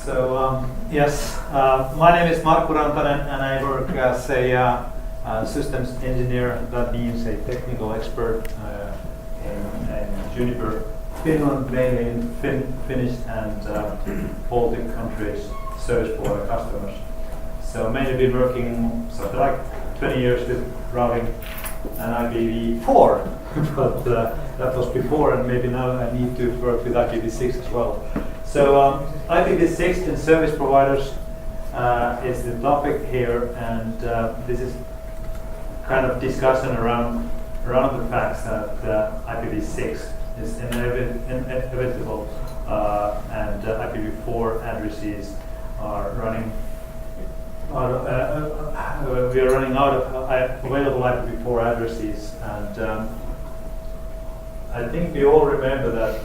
Yes, my name is Markku Rantanen and I work as a systems engineer. That means a technical expert in Juniper Finland, mainly in Finnish and Baltic countries, service provider customers. So mainly been working something like 20 years with routing and IPv4, but that was before, and maybe now I need to work with IPv6 as well. So IPv6 and service providers is the topic here, and this is kind of discussion around the facts that IPv6 is inevitable, and IPv4 addresses are running. We are running out of available IPv4 addresses, and I think we all remember that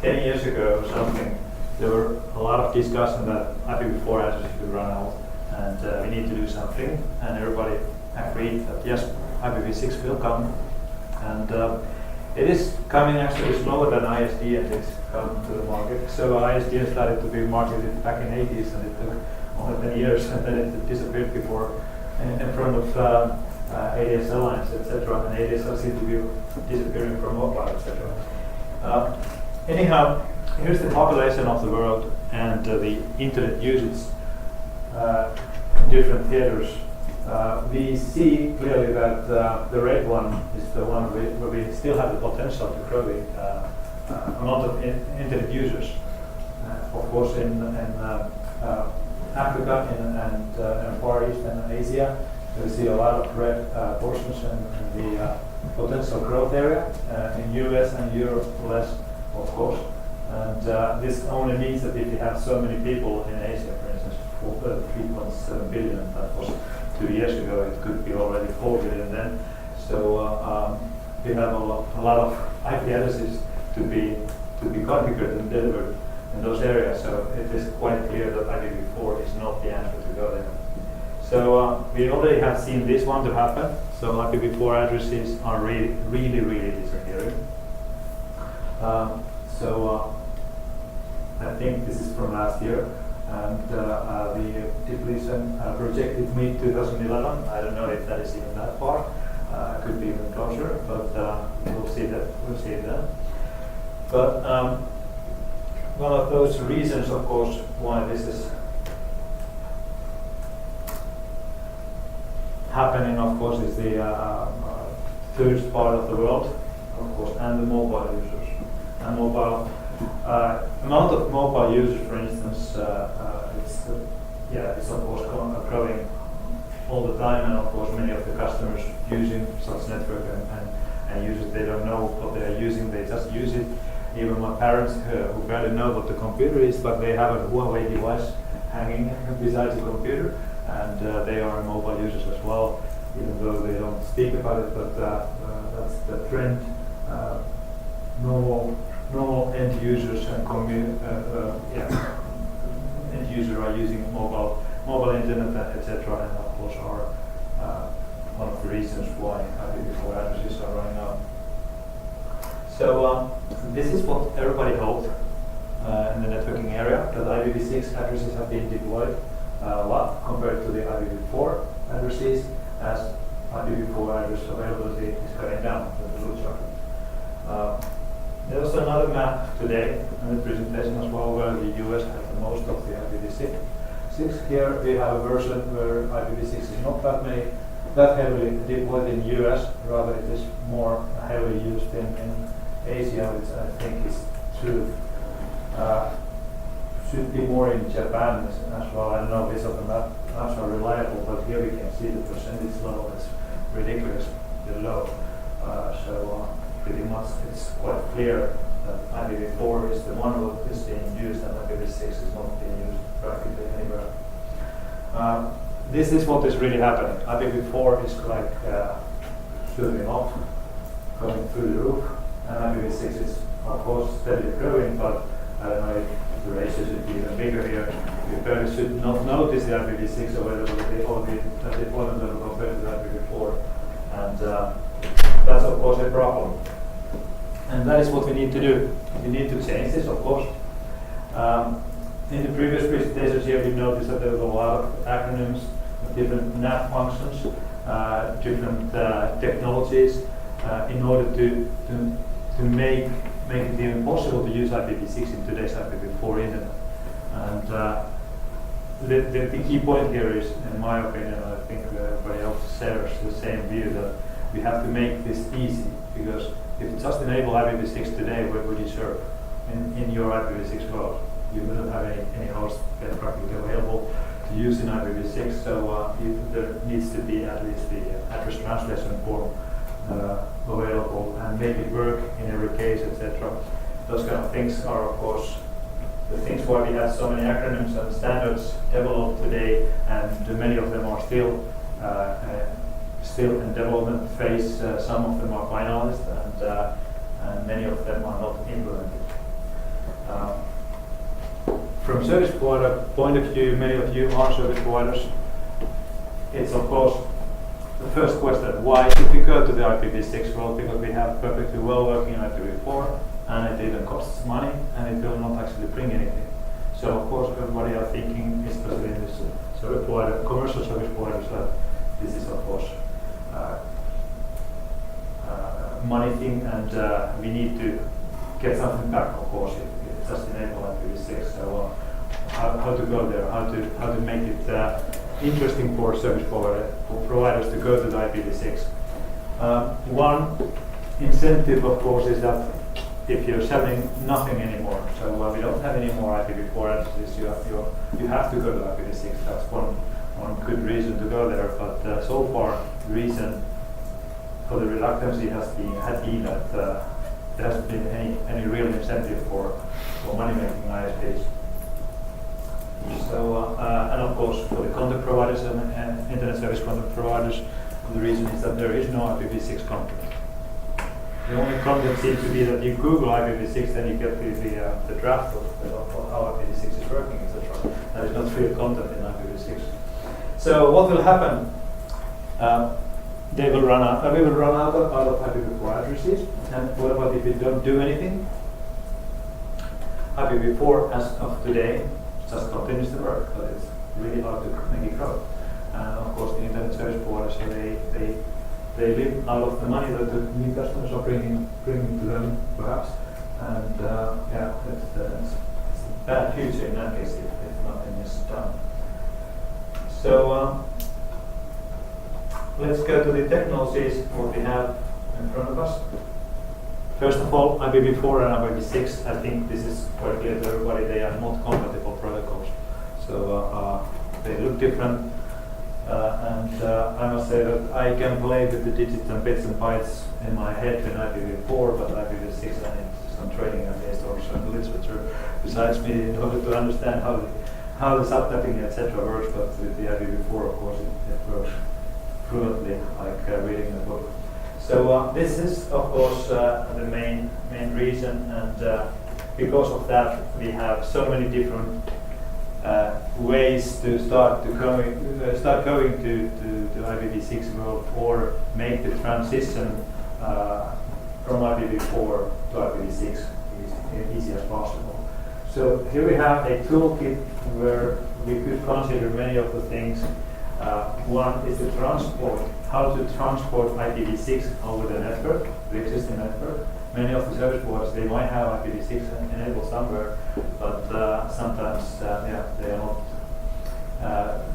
10 years ago or something, there were a lot of discussion that IPv4 addresses would run out, and we need to do something, and everybody agreed that yes, IPv6 will come, and it is coming actually slower than ISDN and it's come to the market. So ISDN started to be marketed back in the 80s, and it took only 10 years, and then it disappeared before in front of ADSL lines, etc. And ADSL seemed to be disappearing from mobile, etc. Anyhow, here's the population of the world and the internet usage in different theaters. We see clearly that the red one is the one where we still have the potential to grow the amount of internet users. Of course, in Africa and Far East and Asia, we see a lot of red portions in the potential growth area. In US and Europe, less, of course. And this only means that if you have so many people in Asia, for instance, 3.7 billion, that was 2 years ago, it could be already 4 billion then. So we have a lot of IP addresses to be configured and delivered in those areas. So it is quite clear that IPv4 is not the answer to go there. So we already have seen this one to happen. So IPv4 addresses are really disappearing. I think this is from last year, and the depletion projected mid-2011. I don't know if that is even that far. Could be even closer, but we'll see that. We'll see it then. But one of those reasons, of course, why this is happening, of course, is the first part of the world, of course, and the mobile users. And mobile amount of mobile users, for instance, it's of course growing all the time, and of course many of the customers using such network and users, they don't know what they are using, they just use it. Even my parents who barely know what the computer is, but they have a Huawei device hanging beside the computer, and they are mobile users as well, even though they don't speak about it, but that's the trend. Normal end users and end users are using mobile internet, etc., and of course are one of the reasons why IPv4 addresses are running out. So this is what everybody hoped in the networking area, that IPv6 addresses have been deployed a lot compared to the IPv4 addresses, as IPv4 address availability is going down with the blue chart. There was another map today in the presentation as well, where the US has the most of the IPv6. Here we have a version where IPv6 is not that heavily deployed in US, rather it is more heavily used in Asia, which I think is true. Should be more in Japan as well. I don't know if these of the maps are reliable, but here we can see the percentage level is ridiculously low. So pretty much it's quite clear that IPv4 is the one that is being used, and IPv6 is not being used practically anywhere. This is what is really happening. IPv4 is like shooting off, going through the roof, and IPv6 is of course steadily growing, but I don't know if the ratio should be even bigger here. You barely should not notice the IPv6 availability or the deployment level compared to the IPv4, and that's of course a problem. And that is what we need to do. We need to change this, of course. In the previous presentations here, we noticed that there was a lot of acronyms, different NAT functions, different technologies, in order to make it even possible to use IPv6 in today's IPv4 internet. And the key point here is, in my opinion, I think everybody else shares the same view, that we have to make this easy, because if you just enable IPv6 today, what would you serve in your IPv6 world? You wouldn't have any host practically available to use in IPv6, so there needs to be at least the address translation form available and make it work in every case, etc. Those kind of things are, of course, the things why we have so many acronyms and standards developed today, and many of them are still in development phase. Some of them are finalized, and many of them are not implemented. From service provider point of view, many of you are service providers. It's of course the first question: why should we go to the IPv6 world? Because we have perfectly well working IPv4, and it even costs money, and it will not actually bring anything. So of course, everybody are thinking, especially in this service provider, commercial service providers, that this is of course money thing, and we need to get something back, of course, if just enable IPv6. So how to go there, how to make it interesting for service providers to go to the IPv6. One incentive, of course, is that if you're selling nothing anymore, so we don't have any more IPv4 addresses, you have to go to IPv6. That's one good reason to go there. But so far, the reason for the reluctance had been that there hasn't been any real incentive for money-making ISPs. So, and of course, for the content providers and internet service content providers, the reason is that there is no IPv6 content. The only content seems to be that you Google IPv6, then you get the draft of how IPv6 is working, etc. That is not real content in IPv6. So what will happen? We will run out of IPv4 addresses. And what about if we don't do anything? IPv4, as of today, just continues to work, but it's really hard to make it grow. And of course, the internet service providers, they live out of the money that the new customers are bringing to them, perhaps. And yeah, it's a bad future in that case if nothing is done. So let's go to the technologies what we have in front of us. First of all, IPv4 and IPv6, I think this is quite clear to everybody, they are not compatible protocols. So they look different, and I must say that I can play with the digits and bits and bytes in my head in IPv4, but IPv6 I need some training against or some literature besides me in order to understand how the subtyping etc. works, but with the IPv4 of course it works fluently, like reading a book. So this is, of course, the main reason, and because of that, we have so many different ways to start going to the IPv6 world, or make the transition from IPv4 to IPv6 as easy as possible. So here we have a toolkit where we could consider many of the things. One is the transport, how to transport IPv6 over the network, the existing network. Many of the service providers, they might have IPv6 enabled somewhere, but sometimes they are not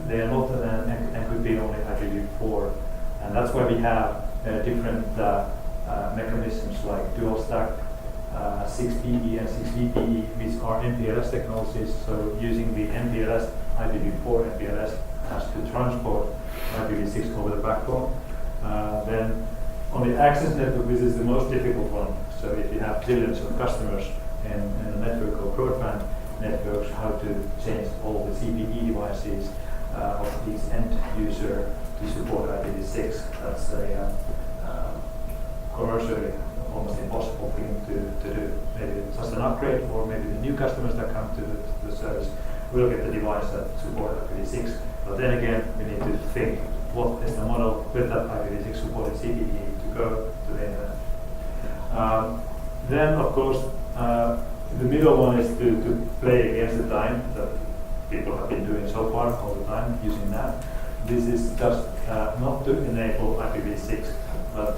and could be only IPv4. And that's why we have different mechanisms like dual stack, 6PE and 6VPE, which are MPLS technologies. So using the MPLS, IPv4 MPLS, has to transport IPv6 over the backbone. Then on the access network, this is the most difficult one. So if you have billions of customers in a network or broadband networks, how to change all the CPE devices of each end user to support IPv6, that's a commercially almost impossible thing to do. Maybe just an upgrade, or maybe the new customers that come to the service will get the device that supports IPv6. But then again, we need to think what is the model with that IPv6 supported CPE to go to the internet. Then, of course, The middle one is to play against the time that people have been doing so far all the time using NAT. This is just not to enable IPv6, but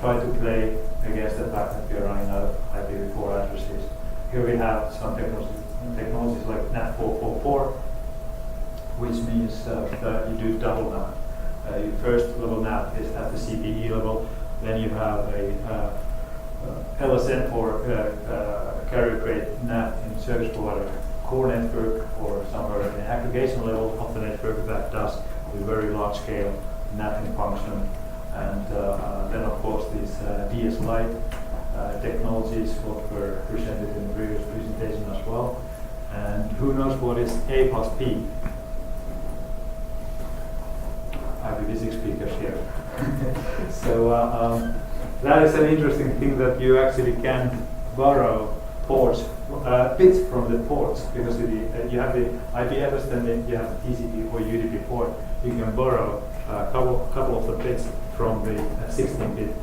try to play against the fact that we are running out of IPv4 addresses. Here we have some technologies like NAT444, which means that you do double NAT. Your first level NAT is at the CPE level, then you have a LSN or carrier grade NAT in service provider core network or somewhere in the aggregation level of the network that does a very large scale NATing function. And then of course these DS Lite technologies what were presented in the previous presentation as well. And who knows what is A plus P? IPv6 speakers here. So that is an interesting thing that you actually can borrow ports, bits from the ports, because you have the IP address, then you have the TCP or UDP port. You can borrow a couple of the bits from the 16-bit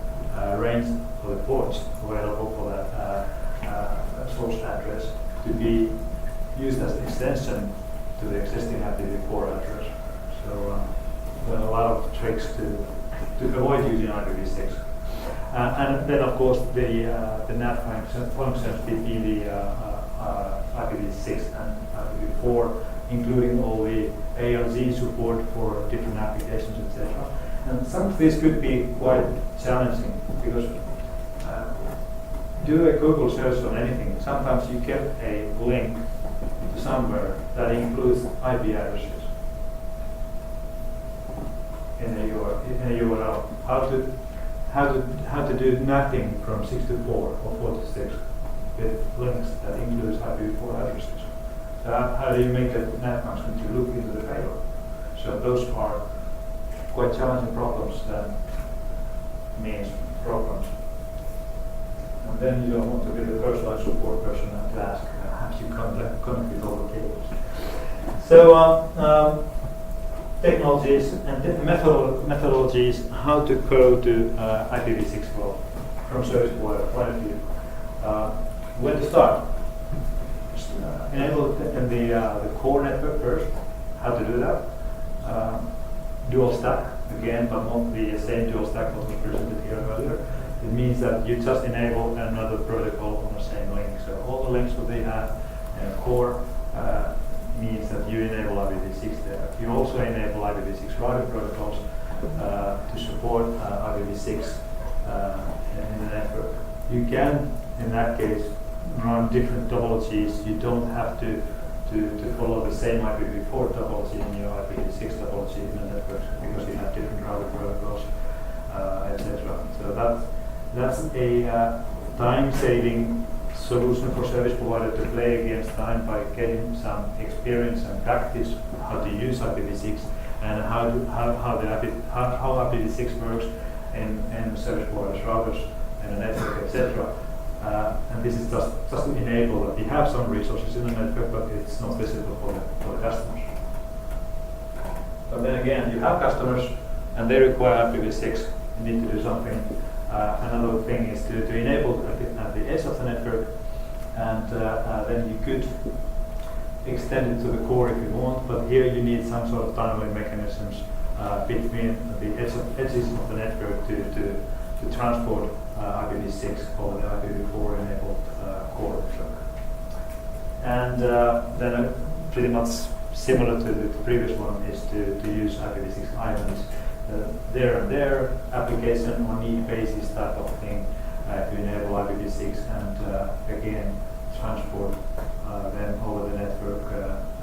range of the ports available for that source address to be used as an extension to the existing IPv4 address. So there are a lot of tricks to avoid using IPv6. And then, of course, the NAT functions between the IPv6 and IPv4, including all the A and Z support for different applications, etc. And some of this could be quite challenging because do a Google search on anything. Sometimes you get a link to somewhere that includes IP addresses in a URL. How to do nothing from 6 to 4 or 4 to 6 with links that includes IPv4 addresses. So how do you make a NAT function to look into the payload? So those are quite challenging problems that means problems. And then you don't want to be the first line support person to ask how you connect with all the cables. So technologies and methodologies how to go to IPv6 flow from service provider point of view. Where to start? Enable the core network first. How to do that? Dual stack again, but not the same dual stack that was presented here earlier. It means that you just enable another protocol on the same link. So all the links that they have in core means that you enable IPv6 there. You also enable IPv6 routing protocols to support IPv6 in the network. You can, in that case, run different topologies. You don't have to follow the same IPv4 topology in your IPv6 topology in the network because you have different routing protocols, etc. So that's a time-saving solution for service provider to play against time by getting some experience and practice how to use IPv6 and how IPv6 works in service providers, routers, and the network, etc. And this is just to enable that we have some resources in the network, but it's not visible for the customers. But then again, you have customers and they require IPv6. You need to do something. Another thing is to enable at the edge of the network, and then you could extend it to the core if you want, but here you need some sort of tunneling mechanisms between the edges of the network to transport IPv6 over the IPv4 enabled core network. And then pretty much similar to the previous one is to use IPv6 islands. There application on need basis type of thing to enable IPv6 and again transport them over the network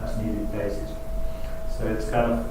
as needed basis. So it's kind of